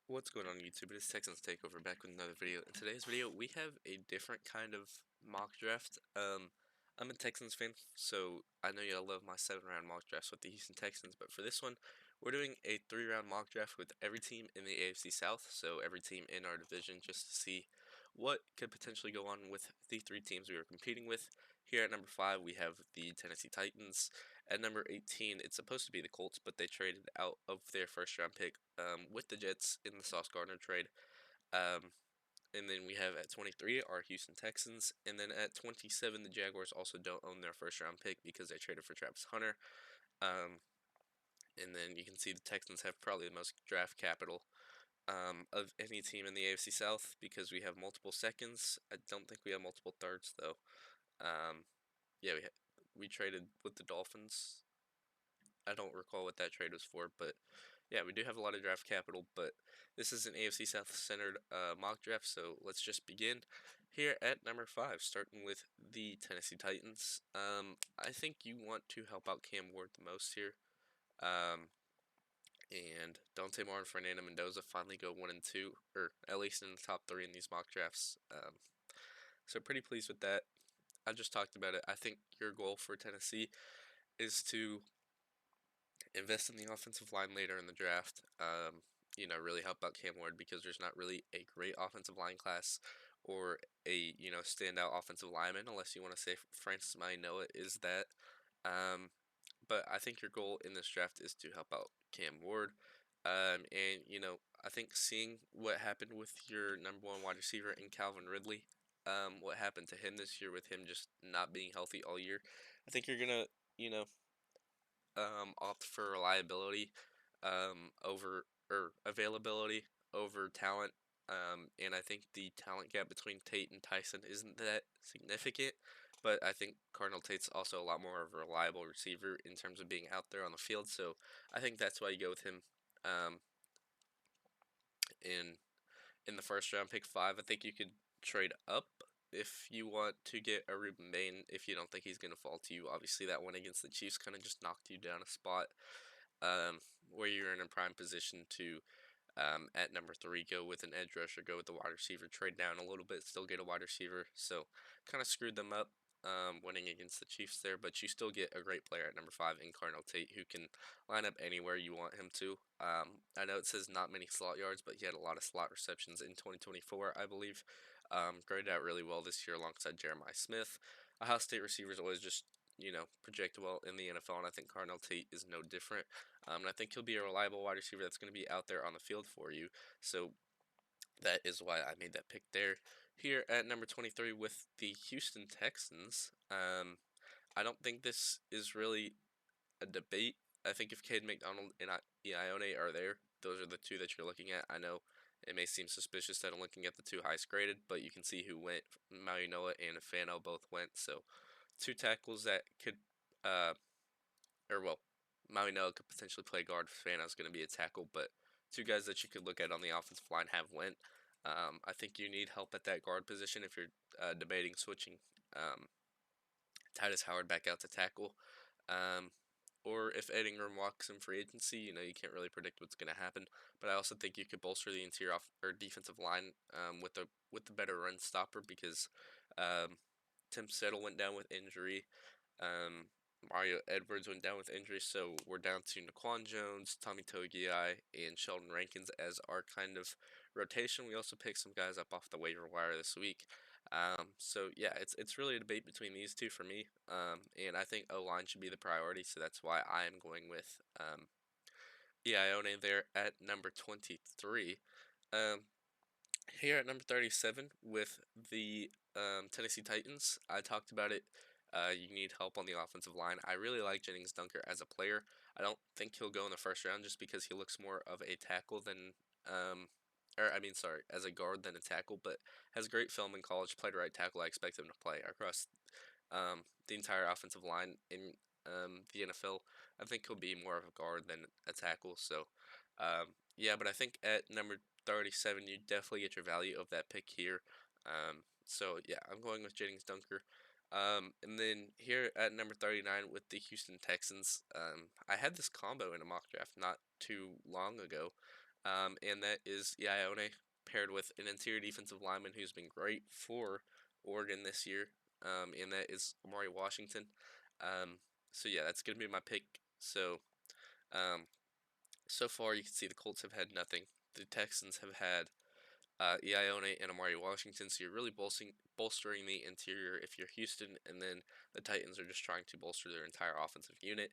What's going on YouTube? It is Texans Takeover back with another video. In today's video, we have a different kind of mock draft. I'm a Texans fan, so I know y'all love my 7-round mock drafts with the Houston Texans, but for this one, we're doing a 3-round mock draft with every team in the AFC South, so every team in our division, just to see what could potentially go on with the 3 teams we were competing with. Here at number 5, we have the Tennessee Titans. At number 18, it's supposed to be the Colts, but they traded out of their first-round pick with the Jets in the Sauce Gardner trade. Um, and then we have at 23 our Houston Texans. And then at 27, the Jaguars also don't own their first-round pick because they traded for Travis Hunter. Um, and then you can see the Texans have probably the most draft capital of any team in the AFC South because we have multiple seconds. I don't think we have multiple thirds, though. Um, yeah, we traded with the Dolphins. I don't recall what that trade was for, but yeah, we do have a lot of draft capital, but this is an AFC South centered mock draft, so let's just begin here at number 5, starting with the Tennessee Titans. I think you want to help out Cam Ward the most here. And Dante Moore and Fernando Mendoza finally go 1 and 2, or at least in the top 3 in these mock drafts. So pretty pleased with that. I just talked about it. I think your goal for Tennessee is to invest in the offensive line later in the draft. Really help out Cam Ward because there's not really a great offensive line class or a standout offensive lineman unless you want to say Francis Mainoa is that. Um, but I think your goal in this draft is to help out Cam Ward. And I think seeing what happened with your number 1 wide receiver in Calvin Ridley, what happened to him this year with him just not being healthy all year, I think you're gonna you know opt for reliability over or availability over talent. And I think the talent gap between Tate and Tyson isn't that significant, but I think Cardinal Tate's also a lot more of a reliable receiver in terms of being out there on the field. So I think that's why you go with him um, in the first round, pick 5. I think you could trade up if you want to get a Ruben Bain if you don't think he's going to fall to you. Obviously, that one against the Chiefs kind of just knocked you down a spot where you're in a prime position to, at number 3, go with an edge rusher, go with the wide receiver, trade down a little bit, still get a wide receiver. So kind of screwed them up winning against the Chiefs there, but you still get a great player at number 5 in Cardinal Tate who can line up anywhere you want him to. I know it says not many slot yards, but he had a lot of slot receptions in 2024, I believe. Graded out really well this year alongside Jeremiah Smith. Ohio State receivers always just project well in the NFL, and I think Cardinal Tate is no different. And I think he'll be a reliable wide receiver that's going to be out there on the field for you. So that is why I made that pick there. Here at number 23 with the Houston Texans, I don't think this is really a debate. I think if Cade McDonald and Ione are there, those are the 2 that you're looking at. I know it may seem suspicious that I'm looking at the 2 highest graded, but you can see who went. Maui Noah and Fano both went, so 2 tackles that could, Maui Noah could potentially play guard. Fano's going to be a tackle, but 2 guys that you could look at on the offensive line have went. I think you need help at that guard position if you're debating switching Titus Howard back out to tackle. Or if Ed Ingram walks in free agency, you can't really predict what's going to happen. But I also think you could bolster the interior or defensive line with the better run stopper because Tim Settle went down with injury. Mario Edwards went down with injury, so we're down to Naquan Jones, Tommy Togiai, and Sheldon Rankins as our kind of rotation. We also picked some guys up off the waiver wire this week. So yeah, it's really a debate between these 2 for me. And I think O-line should be the priority, so that's why I am going with Ione there at number 23. Um, Here at number 37 with the Tennessee Titans, I talked about it. You need help on the offensive line. I really like Jennings Dunker as a player. I don't think he'll go in the first round just because he looks more of a tackle than, as a guard than a tackle, but has great film in college, played right tackle. I expect him to play across the entire offensive line in the NFL. I think he'll be more of a guard than a tackle. So, yeah, but I think at number 37, you definitely get your value of that pick here. So yeah, I'm going with Jennings Dunker. And then here at number 39 with the Houston Texans, I had this combo in a mock draft not too long ago. and that is Ione paired with an interior defensive lineman who's been great for Oregon this year, and that is Amari Washington. Um, so yeah, that's gonna be my pick. Um, so far you can see the Colts have had nothing. The Texans have had Ione and Amari Washington, so you're really bolstering the interior if you're Houston, and then the Titans are just trying to bolster their entire offensive unit.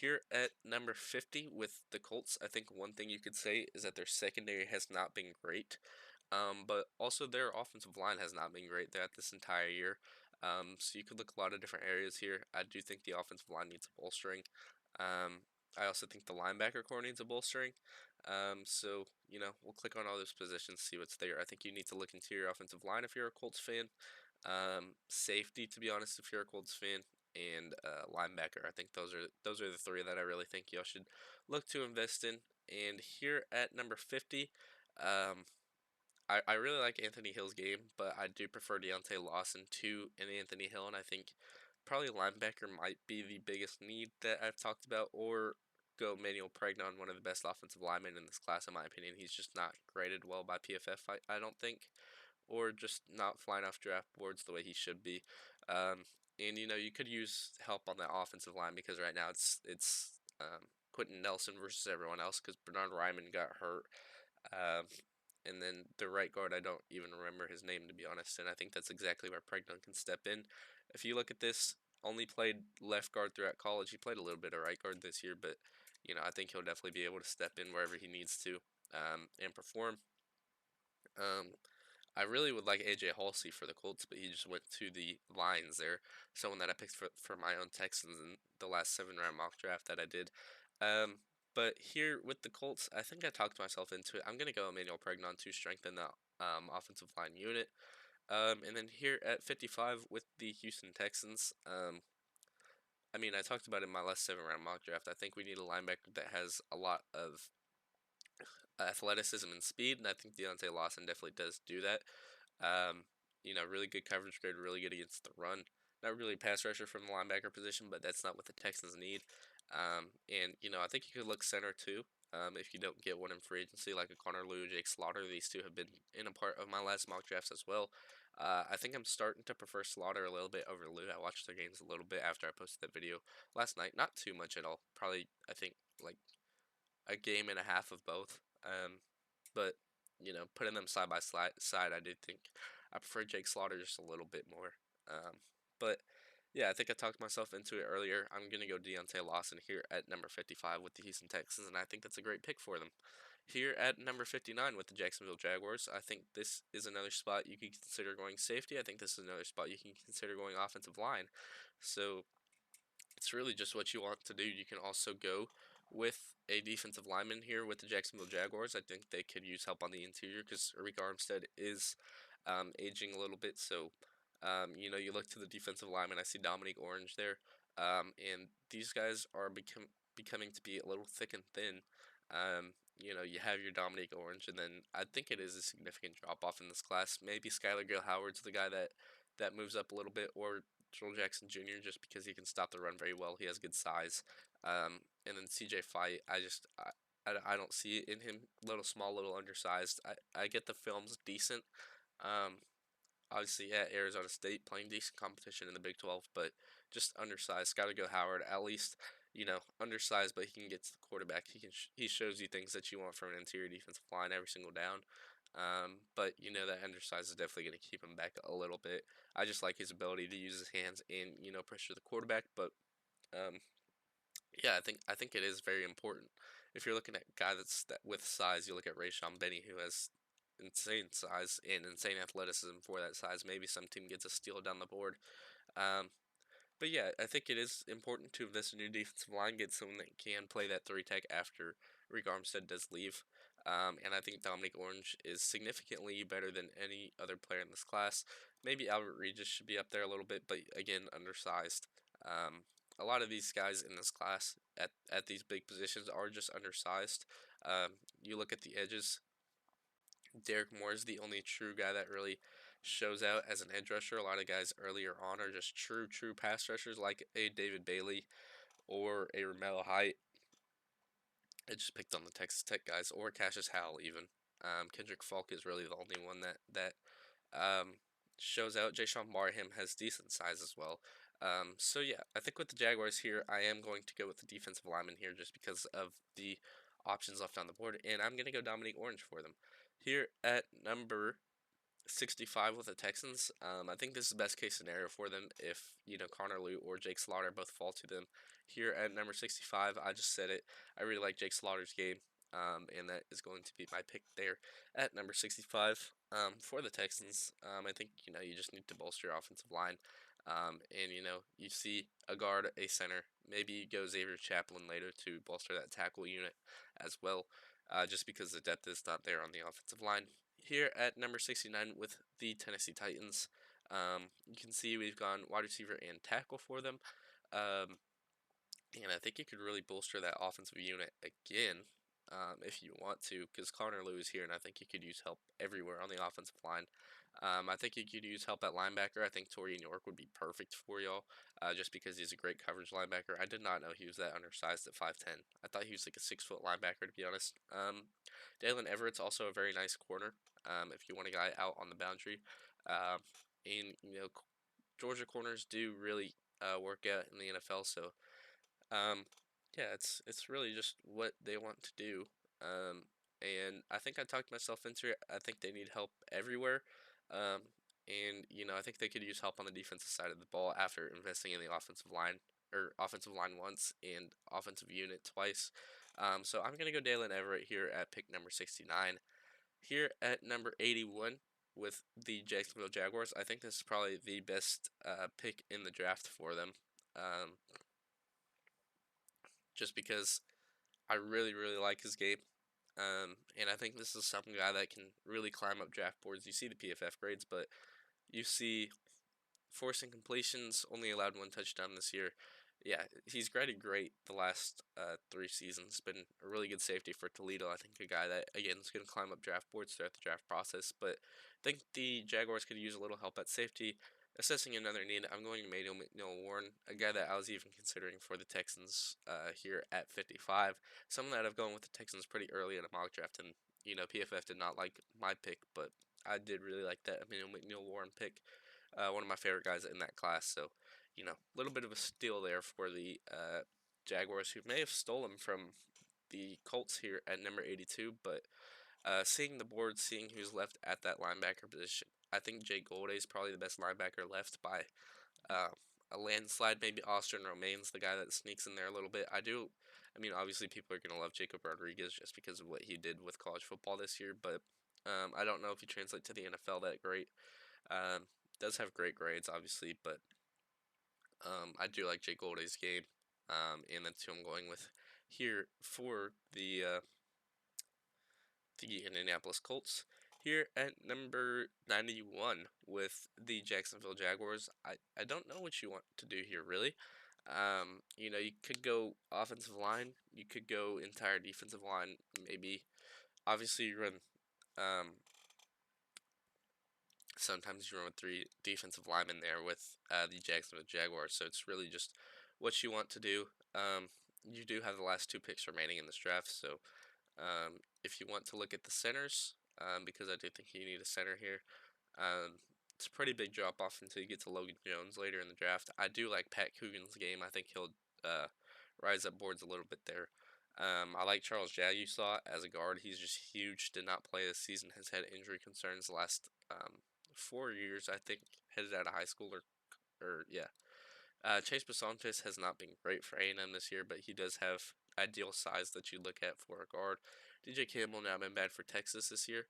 Here at number 50 with the Colts, I think one thing you could say is that their secondary has not been great, but also their offensive line has not been great throughout this entire year. So you could look a lot of different areas here. I do think the offensive line needs a bolstering. Um, I also think the linebacker core needs a bolstering. So, we'll click on all those positions, see what's there. I think you need to look into your offensive line if you're a Colts fan. Safety, to be honest, if you're a Colts fan, and linebacker. I think those are the three that I really think y'all should look to invest in. And here at number 50, um, I really like Anthony Hill's game, but I do prefer Deontay Lawson to an Anthony Hill, and I think probably linebacker might be the biggest need that I've talked about, or go Manuel Pregnon, one of the best offensive linemen in this class, in my opinion. He's just not graded well by PFF, I don't think, or just not flying off draft boards the way he should be. And you could use help on that offensive line because right now it's Quentin Nelson versus everyone else because Bernard Ryman got hurt. Um, and then the right guard, I don't even remember his name to be honest, and I think that's exactly where Pregnon can step in. If you look at this, only played left guard throughout college. He played a little bit of right guard this year, but I think he'll definitely be able to step in wherever he needs to and perform. Um, I really would like AJ Halsey for the Colts, but he just went to the Lions there. Someone that I picked for my own Texans in the last 7 round mock draft that I did. Um, but here with the Colts, I think I talked myself into it. I'm going to go Emmanuel Pregnon to strengthen the offensive line unit. And then here at 55 with the Houston Texans, I mean, I talked about it in my last 7 round mock draft. I think we need a linebacker that has a lot of athleticism and speed, and I think Deontay Lawson definitely does do that. Really good coverage grade, really good against the run. Not really a pass rusher from the linebacker position, but that's not what the Texans need. And I think you could look center too. If you don't get one in free agency, like a Connor Lew, Jake Slaughter, these two have been in a part of my last mock drafts as well. I think I'm starting to prefer Slaughter a little bit over Lew. I watched their games a little bit after I posted that video last night. Not too much at all. Probably, I think, like a game and a half of both. But putting them side by side, I do think I prefer Jake Slaughter just a little bit more. But yeah, I think I talked myself into it earlier. I'm gonna go Deontay Lawson here at number 55 with the Houston Texans, and I think that's a great pick for them. Here at number 59 with the Jacksonville Jaguars, I think this is another spot you can consider going safety. I think this is another spot you can consider going offensive line. So it's really just what you want to do. You can also go with a defensive lineman here with the Jacksonville Jaguars. I think they could use help on the interior because Rick Armstead is aging a little bit. So, you look to the defensive lineman. I see Dominique Orange there. And these guys are becoming to be a little thick and thin. You have your Dominique Orange, and then I think it is a significant drop off in this class. Maybe Skylar Gill Howard's the guy that moves up a little bit, or Joel Jackson Jr. just because he can stop the run very well. He has good size. And then CJ Fight, I don't see it in him. Little small, little undersized. I get the film's decent. Um, Obviously at Arizona State playing decent competition in the Big 12, but just undersized. Got to go Howard at least. Undersized, but he can get to the quarterback. He shows you things that you want from an interior defensive line every single down. But that undersized is definitely going to keep him back a little bit. I just like his ability to use his hands and pressure the quarterback. But um, yeah, I think it is very important. If you're looking at a guy that with size, you look at Rayshon Benny, who has insane size and insane athleticism for that size. Maybe some team gets a steal down the board. Um, but yeah, I think it is important to invest in your defensive line, get someone that can play that three tech after Rick Armstead does leave. And I think Dominic Orange is significantly better than any other player in this class. Maybe Albert Regis should be up there a little bit, but again, undersized. A lot of these guys in this class at these big positions are just undersized. You look at the edges. Derek Moore is the only true guy that really shows out as an edge rusher. A lot of guys earlier on are just true pass rushers like a David Bailey or a Romello Height. I just picked on the Texas Tech guys or Cassius Howell even. Kendrick Falk is really the only one that um, shows out. Jay Sean Barham has decent size as well. So yeah, I think with the Jaguars here, I am going to go with the defensive lineman here just because of the options left on the board, and I'm gonna go Dominique Orange for them. Here at number 65 with the Texans. I think this is the best case scenario for them if, Connor Lew or Jake Slaughter both fall to them. Here at number 65, I just said it. I really like Jake Slaughter's game, and that is going to be my pick there at number 65 for the Texans. I think, you just need to bolster your offensive line. And, you see a guard, a center. Maybe you go Xavier Chaplin later to bolster that tackle unit as well, just because the depth is not there on the offensive line. Here at number 69 with the Tennessee Titans, you can see we've gone wide receiver and tackle for them. Um, and I think you could really bolster that offensive unit again if you want to, because Connor Lew is here, and I think you could use help everywhere on the offensive line. I think you could use help at linebacker. I think Torian York would be perfect for y'all, just because he's a great coverage linebacker. I did not know he was that undersized at 5'10". I thought he was like a 6 foot linebacker, to be honest. Dalen Everett's also a very nice corner. If you want a guy out on the boundary, and Georgia corners do really work out in the NFL. So yeah, it's really just what they want to do. And I think I talked myself into it. I think they need help everywhere. And I think they could use help on the defensive side of the ball after investing in the offensive line or offensive line once and offensive unit twice. So I'm gonna go Dalen Everett here at pick number 69. Here at number 81 with the Jacksonville Jaguars, I think this is probably the best pick in the draft for them. Um, just because I really, really like his game. And I think this is some guy that can really climb up draft boards. You see the PFF grades, but you see forcing completions, only allowed one touchdown this year. Yeah, he's graded great the last 3 seasons. Been a really good safety for Toledo. I think a guy that, again, is going to climb up draft boards throughout the draft process. But I think the Jaguars could use a little help at safety. Assessing another need, I'm going to Manuel McNeil-Warren, a guy that I was even considering for the Texans here at 55. Someone that I've gone with the Texans pretty early in a mock draft, and, PFF did not like my pick, but I did really like that Manuel McNeil-Warren pick. One of my favorite guys in that class. So, a little bit of a steal there for the Jaguars, who may have stolen from the Colts here at number 82. But seeing the board, seeing who's left at that linebacker position, I think Jay Goldie is probably the best linebacker left by uh, a landslide. Maybe Austin Romaine's the guy that sneaks in there a little bit. I mean, obviously people are going to love Jacob Rodriguez just because of what he did with college football this year, but I don't know if he translates to the NFL that great. Um, does have great grades, obviously, but I do like Jake Goldie's game, and that's who I'm going with here for the Indianapolis Colts. Here at number 91 with the Jacksonville Jaguars, I don't know what you want to do here, really. You could go offensive line, you could go entire defensive line, maybe. Obviously, you run um, sometimes you run with 3 defensive linemen there with the Jacksonville Jaguars. So it's really just what you want to do. You do have the last 2 picks remaining in this draft. So if you want to look at the centers, because I do think you need a center here, it's a pretty big drop off until you get to Logan Jones later in the draft. I do like Pat Coogan's game. I think he'll rise up boards a little bit there. I like Charles Jagusah as a guard. He's just huge. Did not play this season. Has had injury concerns the last 4 years, I think, headed out of high school or yeah. Chase Basantis has not been great for A&M this year, but he does have ideal size that you look at for a guard. DJ Campbell not been bad for Texas this year,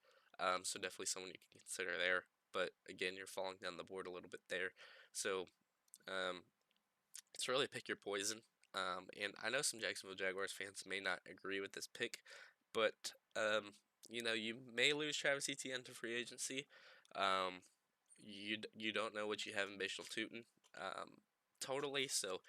so definitely someone you can consider there. But again, you're falling down the board a little bit there, so um, it's really pick your poison. And I know some Jacksonville Jaguars fans may not agree with this pick, but you may lose Travis Etienne to free agency. Um, you don't know what you have in Bashal Tootin, totally. So,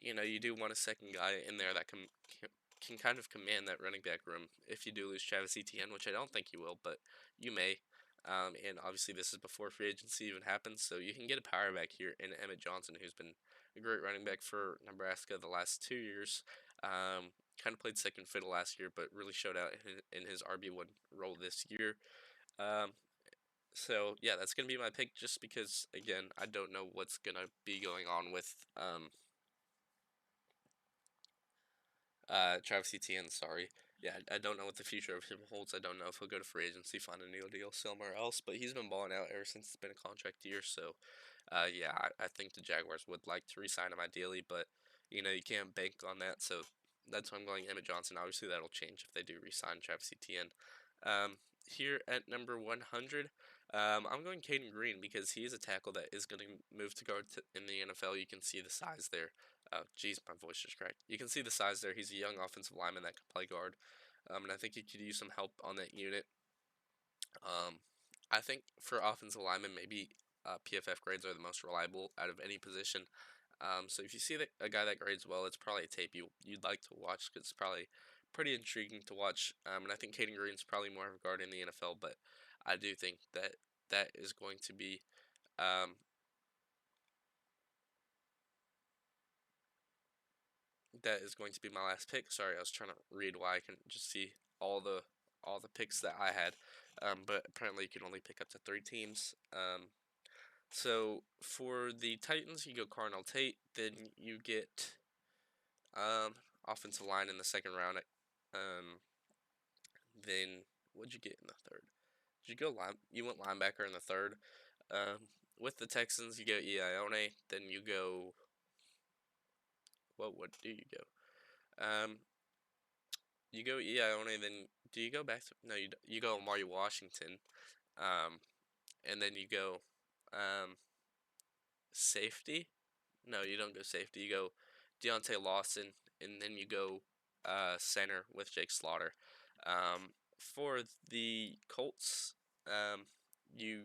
you do want a second guy in there that can kind of command that running back room if you do lose Travis Etienne, which I don't think you will, but you may. And obviously, this is before free agency even happens, so you can get a power back here in Emmett Johnson, who's been a great running back for Nebraska the last 2 years. kind of played second fiddle last year, but really showed out in his RB1 role this year. Um, so yeah, that's gonna be my pick, just because again, I don't know what's gonna be going on with Travis Etienne, sorry. Yeah, I don't know what the future of him holds. I don't know if he'll go to free agency, find a new deal somewhere else, but he's been balling out ever since it's been a contract year. So, yeah, I think the Jaguars would like to re-sign him ideally, but you can't bank on that. So that's why I'm going Emmett Johnson. Obviously, that'll change if they do re-sign Travis Etienne. Here at number 100, I'm going Caden Green because he is a tackle that is going to move to guard in the NFL. You can see the size there. Oh, geez, my voice just cracked. You can see the size there. He's a young offensive lineman that can play guard, and I think he could use some help on that unit. Um, I think for offensive linemen, maybe PFF grades are the most reliable out of any position. So if you see a guy that grades well, it's probably a tape you'd like to watch because it's probably pretty intriguing to watch. And I think Caden Green's probably more of a guard in the NFL, but I do think that is going to be um, that is going to be my last pick. Sorry, I was trying to read why I can just see all the all the picks that I had, but apparently you can only pick up to 3 teams. So for the Titans, you go Carnell Tate, then you get um, offensive line in the second round. Um, then what'd you get in the third? Did you go line? You went linebacker in the third. With the Texans, you go Ione. Then you go. What do you go? You go Ione. Then do you go back to? No, you go Amari Washington. Um, and then you go safety. No, you don't go safety. You go Deontay Lawson, and then you go center with Jake Slaughter. For the Colts, you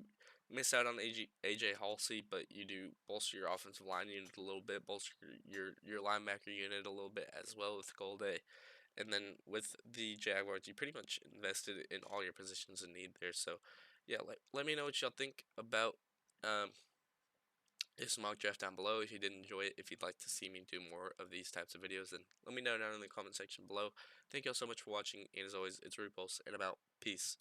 miss out on AJ Halsey, but you do bolster your offensive line unit a little bit, bolster your linebacker unit a little bit as well with Golday. And then with the Jaguars, you pretty much invested in all your positions in need there. So, yeah, let me know what y'all think about um, this mock draft down below. If you did enjoy it, if you'd like to see me do more of these types of videos, then let me know down in the comment section below. Thank y'all so much for watching, and as always, it's Repulse, and about peace.